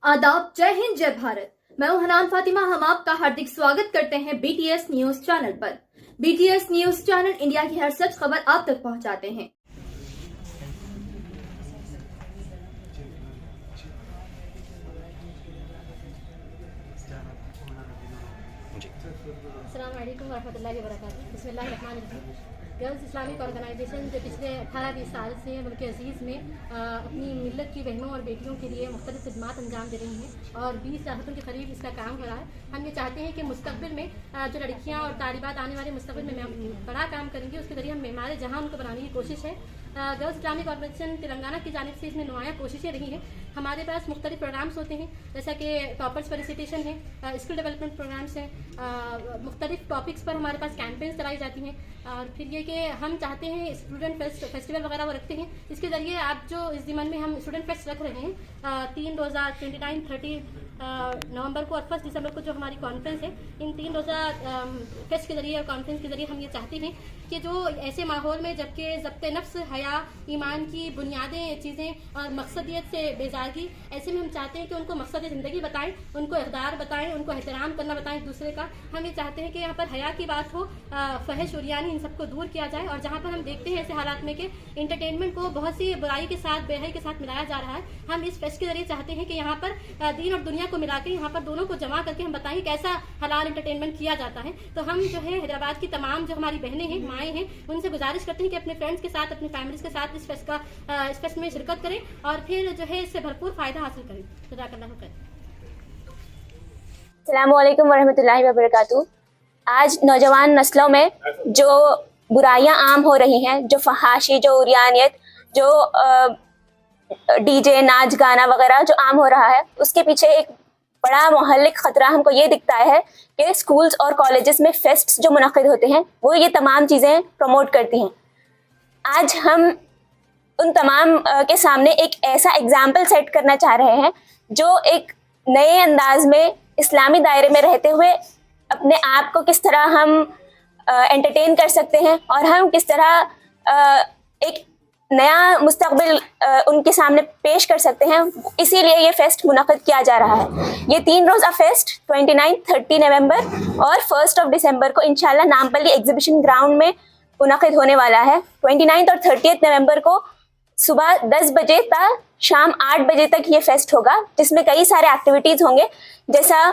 आदाब, जय हिंद, जय भारत। मैं हूं हनान फातिमा। हम आपका हार्दिक स्वागत करते हैं BTS न्यूज चैनल पर। BTS न्यूज चैनल इंडिया की हर सच खबर आप तक पहुंचाते हैं। अस्सलाम वालेकुम वरहमतुल्लाहि वबरकातुहू। बिस्मिल्लाहिर्रहमानिर्रहीम। गर्ल्स इस्लामिक ऑर्गेनाइजेशन जो पिछले 18-20 साल से मुल्क अजीज़ में अपनी मिल्लत की बहनों और बेटियों के लिए मुख्तलिफ खिदमात अंजाम दे रही हैं और 20 रियासतों के करीब इसका काम हो रहा है। हम ये चाहते हैं कि मुस्तक़बिल में जो लड़कियाँ और तालिबात आने वाले मुस्तक़बिल में बड़ा काम करेंगी, उसके ज़रिए हम मेमार जहाँ उनको बनाने की कोशिश है। गर्ल्स इस्लामिक ऑर्गेनाइजेशन तेलंगाना की जानिब से इसमें नुमायाँ कोशिशें रही हैं। हमारे पास मुख्तलिफ प्रोग्राम्स होते हैं, जैसा कि टॉपर्स फेलिसिटेशन है, स्किल डेवलपमेंट प्रोग्राम्स हैं, मुख्तलिफ टॉपिक्स पर हमारे पास कैंपेन्स चलाई जाती हैं। और फिर ये कि हम चाहते हैं स्टूडेंट फेस्टिवल वगैरह वो रखते हैं। इसके ज़रिए आप जो इस ज़िमन में हम स्टूडेंट फेस्ट रख रहे हैं 3 रोज़ा 29, 30 नवंबर को और 1 दिसंबर को जो हमारी कॉन्फ्रेंस है, इन 3 रोज़ा फेस्ट के ज़रिए और कॉन्फ्रेंस के ज़रिए हम ये चाहते हैं कि जो ऐसे माहौल में जबकि ज़ब्त नफ्स, हया, ईमान की बुनियादें चीज़ें और मकसदियत से बेजारगी, ऐसे में हम चाहते हैं कि उनको मकसद ज़िंदगी बताएं, उनको इक़दार बताएं, उनको एहतराम करना बताएं एक दूसरे का। हम ये चाहते हैं कि यहाँ पर हया की बात हो, फहश उरियानी, इन सबको दूर किया जाए। और जहाँ पर हम देखते हैं ऐसे हालात में कि इंटरटेनमेंट को बहुत सी बुराई के साथ, बेहई के साथ मिलाया जा रहा है, हम इस फेस्ट के ज़रिए चाहते हैं कि यहाँ पर दीन और दुनिया को मिला के यहाँ पर दोनों को जमा करके हम बताएं कैसा हलाल इंटरटेनमेंट किया जाता है। तो हम जो है हैदराबाद की तमाम जो हमारी बहनें हैं, माएँ हैं, उनसे गुजारिश करते हैं कि अपने फ्रेंड्स के साथ, अपनी फैमिलीज के साथ इस फेस्ट में शिरकत करें और फिर जो है इससे भरपूर फ़ायदा हासिल करें। जज़ाकल्लाहु खैर। अस्सलामु अलैकुम वरहमतुल्लाहि वबरकातुहू। आज नौजवान नस्लों में जो बुराइयां आम हो रही हैं, जो फहाशी, जो उरियानियत, जो डीजे, नाच गाना वगैरह जो आम हो रहा है, उसके पीछे एक बड़ा मुहल्लिक खतरा हमको ये दिखता है कि स्कूल्स और कॉलेजेस में फेस्ट्स जो मुनक़िद होते हैं वो ये तमाम चीज़ें प्रमोट करती हैं। आज हम उन तमाम के सामने एक ऐसा एग्जाम्पल सेट करना चाह रहे हैं जो एक नए अंदाज में इस्लामी दायरे में रहते हुए अपने आप को किस तरह हम एंटरटेन कर सकते हैं और हम किस तरह एक नया मुस्तकबिल उनके सामने पेश कर सकते हैं। इसीलिए ये फेस्ट मुनक़िद किया जा रहा है। ये 3 रोज़ा फेस्ट 29, 30 नवंबर और 1 दिसंबर को इंशाल्लाह नामपल्ली एग्जीबिशन ग्राउंड में मुनक़िद होने वाला है। 29 और 30 नवंबर को सुबह 10 बजे तक शाम 8 बजे तक ये फेस्ट होगा, जिसमें कई सारे एक्टिविटीज़ होंगे, जैसा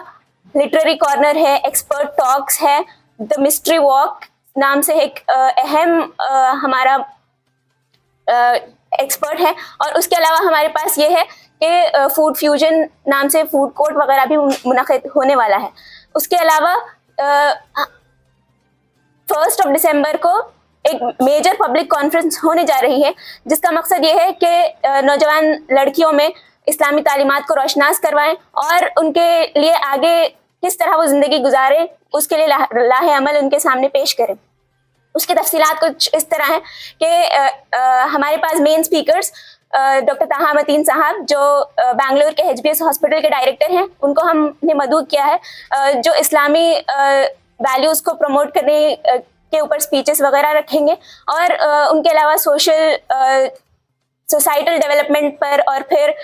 लिटरेरी कॉर्नर है, एक्सपर्ट टॉक्स है, द मिस्ट्री वॉक नाम से एक अहम हमारा एक्सपर्ट है, और उसके अलावा हमारे पास ये है कि फूड फ्यूजन नाम से फूड कोर्ट वगैरह भी मुनक़िद होने वाला है। उसके अलावा 1 दिसंबर को एक मेजर पब्लिक कॉन्फ्रेंस होने जा रही है, जिसका मकसद ये है कि नौजवान लड़कियों में इस्लामी तालीमात को रोशनास करवाएं और उनके लिए आगे किस तरह वो ज़िंदगी गुजारें, उसके लिए लाहे अमल उनके सामने पेश करें। उसकी तफसीलात कुछ इस तरह हैं कि हमारे पास मेन स्पीकर्स डॉक्टर ताहा मतीन साहब, जो बेंगलुरु के HBS हॉस्पिटल के डायरेक्टर हैं, उनको हमने मदऊ किया है, जो इस्लामी वैल्यूज़ को प्रमोट करने के ऊपर स्पीचेस वगैरह रखेंगे। और उनके अलावा सोसाइटल डेवलपमेंट पर और फिर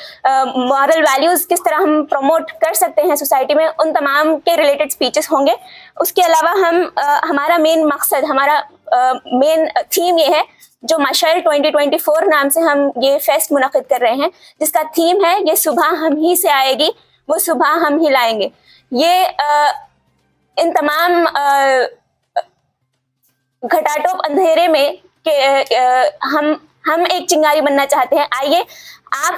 मॉरल वैल्यूज़ किस तरह हम प्रमोट कर सकते हैं सोसाइटी में, उन तमाम के रिलेटेड स्पीचेस होंगे। उसके अलावा हमारा मेन मकसद, हमारा मेन थीम ये है, जो मशाइल 2024 नाम से हम ये फेस्ट मुनक़िद कर रहे हैं, जिसका थीम है ये सुबह हम ही से आएगी, वो सुबह हम ही लाएंगे। ये इन तमाम घटाटोप अंधेरे में हम एक चिंगारी बनना चाहते हैं। आइए आप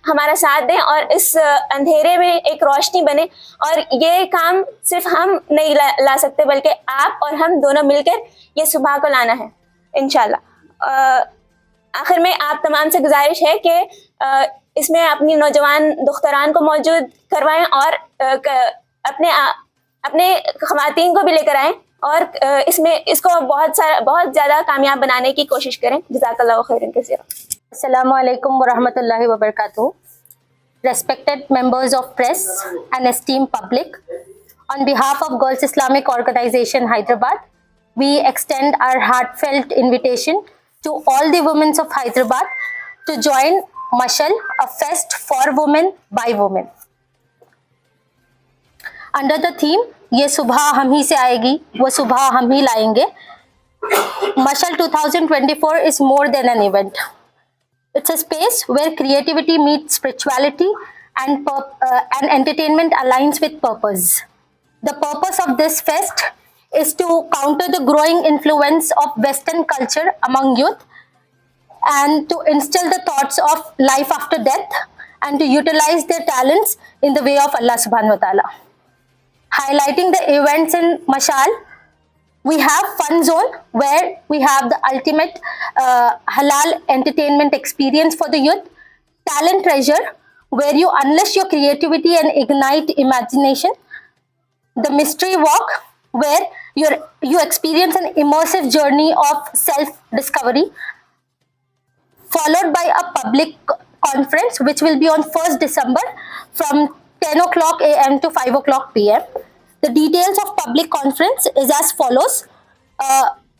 हमारा साथ दें और इस अंधेरे में एक रोशनी बने, और ये काम सिर्फ हम नहीं ला सकते, बल्कि आप और हम दोनों मिलकर ये सुबह को लाना है इंशाल्लाह। आखिर में आप तमाम से गुजारिश है कि इसमें अपनी नौजवान दुख्तरान को मौजूद करवाएं और अपने ख़वातीन को भी लेकर आएं और इसको बहुत ज़्यादा कामयाब बनाने की कोशिश करें। जज़ाकल्लाहु खैरन कसीरा। अस्सलामु अलैकुम वरहमतुल्लाहि वबरकातुहू। Respected members of press and esteemed public, on behalf of Girls Islamic Organization Hyderabad, we extend our heartfelt invitation to all the women of Hyderabad to join Mashal, a fest for women by women. Under the theme ये सुबह हम ही से आएगी, वो सुबह हम ही लाएंगे. Mashal 2024 is more than an event. It's a space where creativity meets spirituality and entertainment aligns with purpose. The purpose of this fest is to counter the growing influence of Western culture among youth and to instill the thoughts of life after death and to utilize their talents in the way of Allah subhanahu wa ta'ala. Highlighting the events in Mashal, we have Fun Zone, where we have the ultimate halal entertainment experience for the youth. Talent Treasure, where you unleash your creativity and ignite imagination. The Mystery Walk, where you experience an immersive journey of self-discovery. Followed by a public conference, which will be on 1st December from 10 o'clock a.m. to 5 o'clock p.m. The details of public conference is as follows.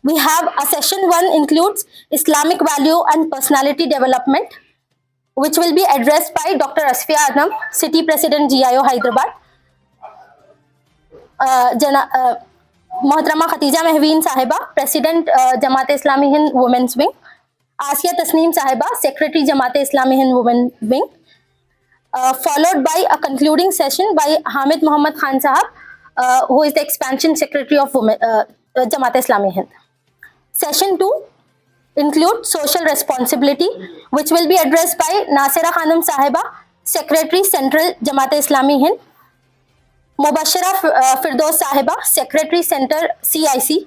We have a session 1 includes Islamic value and personality development, which will be addressed by Dr. Asfiya Adam, City President GIO Hyderabad. Mohtरमा Khatija Mehveen Sahiba, President Jamaat Islami Hind Women's Wing. Asiya Tasneem Sahiba, Secretary Jamaat Islami Hind Women Wing. Followed by a concluding session by Hamid Muhammad Khan Sahab, who is the Expansion Secretary of Jamaat Islami Hind. Session 2 includes Social Responsibility, which will be addressed by Nasira Khanum Sahiba, Secretary Central Jamaat Islami Hind. Mubashira Firdaus Sahiba, Secretary Center CIC.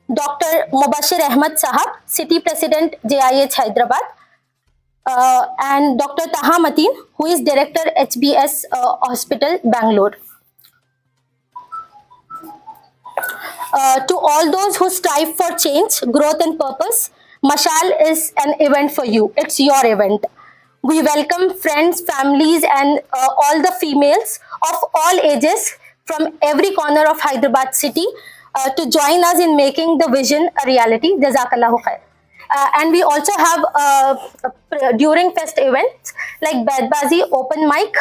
Dr. Mubashir Ahmad Sahab, City President JIH Hyderabad. And Dr. Taha Mateen, who is Director HBS Hospital, Bangalore. To all those who strive for change, growth and purpose, Mashal is an event for you. It's your event. We welcome friends, families and all the females of all ages from every corner of Hyderabad city to join us in making the vision a reality. Jazakallahu khair. And we also have during fest events like Badbazi, open mic,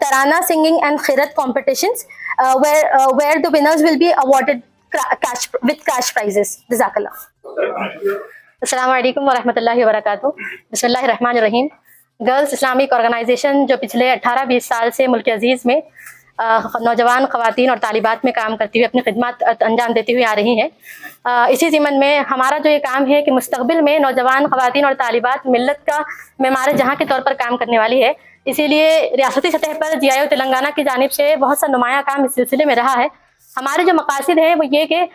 Tarana singing and Khirat competitions where the winners will be awarded cash prizes. Jazakallah. अस्सलामु अलैकुम वरहमतुल्लाहि वबरकातुहू। बिस्मिल्लाहिर्रहमानिर्रहीम। Girls Islamic organisation जो पिछले 18-20 साल से मुल्क अजीज़ में नौजवान ख़वातीन और तालिबात में काम करती हुई अपनी खिदमत अंजाम देती हुई आ रही हैं। इसी ज़िम्मन में हमारा जो ये काम है कि मुस्तक़बिल में नौजवान ख़वातीन और तालिबात मिल्लत का मेमार जहाँ के तौर पर काम करने वाली है। इसीलिए रियासती सतह पर GIO तेलंगाना की जानिब से बहुत सा नुमाया काम इस सिलसिले में रहा है। हमारे जो मकासद हैं वो ये कि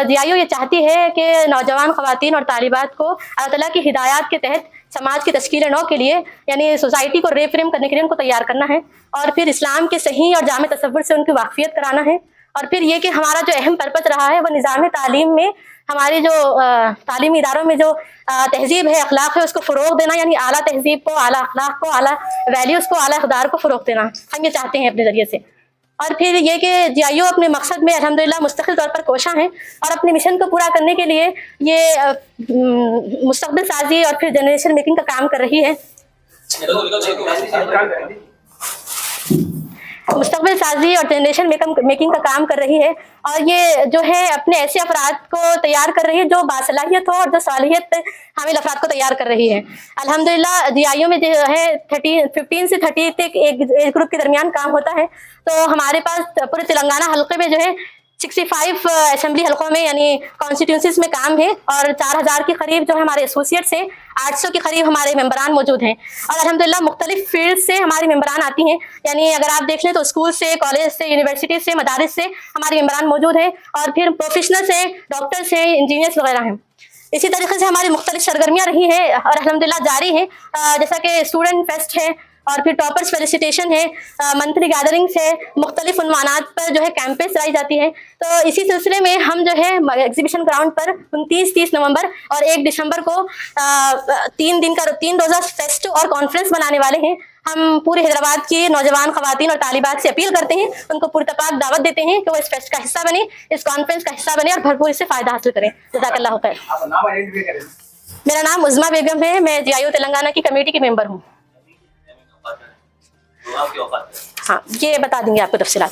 GIO ये चाहती है कि नौजवान ख़वातीन और तालिबात को अल्लाह ताला की हिदायत के तहत समाज की तश्कील नौ के लिए यानी सोसाइटी को रेफ्रेम करने के लिए उनको तैयार करना है और फिर इस्लाम के सही और जामे तसव्वुर से उनकी वाक़फ़ियत कराना है। और फिर ये कि हमारा जो अहम पर्पज़ रहा है वो निज़ाम तालीम में हमारे जो तालीमी इदारों में जो तहज़ीब है, अखलाक है, उसको फ़रोग़ देना, यानी आला तहज़ीब को, आला अखलाक को, आला वैल्यूज़ को, आला इक़दार को फ़रोग़ देना हम ये चाहते हैं अपने ज़रिए से। और फिर ये कि GIO अपने मकसद में अल्हम्दुलिल्लाह मुस्तक़िल तौर पर कोशा हैं और अपने मिशन को पूरा करने के लिए ये मुस्तक़बिल साजी और फिर जनरेशन मेकिंग का काम कर रही है। मुस्तक़बिल साजी और जनरेशन मेकिंग का काम कर रही है और ये जो है अपने ऐसे अफराद को तैयार कर रही है जो बासलाहियत हो और जो सालियत हामिल अफराद को तैयार कर रही है। अल्हम्दुलिल्लाह GIO में जो है 15 से 30 तक एक एज ग्रुप के दरमियान काम होता है। तो हमारे पास पूरे तेलंगाना हल्के में जो है 65 असेंबली हल्कों में यानी कॉन्स्टिट्यूंसीज में काम है और 4000 के करीब जो है हमारे एसोसिएट्स हैं, 800 के करीब हमारे मेंबरान मौजूद हैं और अल्हम्दुलिल्लाह मुख्तलिफ फील्ड से हमारी मेंबरान आती हैं। यानी अगर आप देख लें तो स्कूल से, कॉलेज से, यूनिवर्सिटी से, मदारिस से हमारे मेंबरान मौजूद हैं और फिर प्रोफेशनल्स हैं, डॉक्टर्स हैं, इंजीनियर्स वगैरह हैं। इसी तरीके से हमारी मुख्तलिफ सरगर्मियाँ रही हैं और अल्हम्दुलिल्लाह जारी हैं, जैसा कि स्टूडेंट फेस्ट है और फिर टॉपर्स फेलिसिटेशन है, मंथली गैदरिंग्स है, मुख्तलिफ उन्वानात पर जो है कैंपेस चलाई जाती है। तो इसी सिलसिले में हम जो है एग्जीबिशन ग्राउंड पर 29-30 नवंबर और 1 दिसंबर को 3 रोज़ा फेस्ट और कॉन्फ्रेंस बनाने वाले हैं। हम पूरे हैदराबाद की नौजवान ख़वातीन और तालिबात से अपील करते हैं, उनको पुरतपाक दावत देते हैं कि वो इस फेस्ट का हिस्सा बने, इस कॉन्फ्रेंस का हिस्सा बने और भरपूर इससे फ़ायदा हासिल करें। जज़ाकल्लाह खैर। मेरा नाम उज़मा बेगम है, मैं GIO तेलंगाना की कमेटी की मेंबर हूँ। हाँ, ये बता देंगे आपको तफसीलात।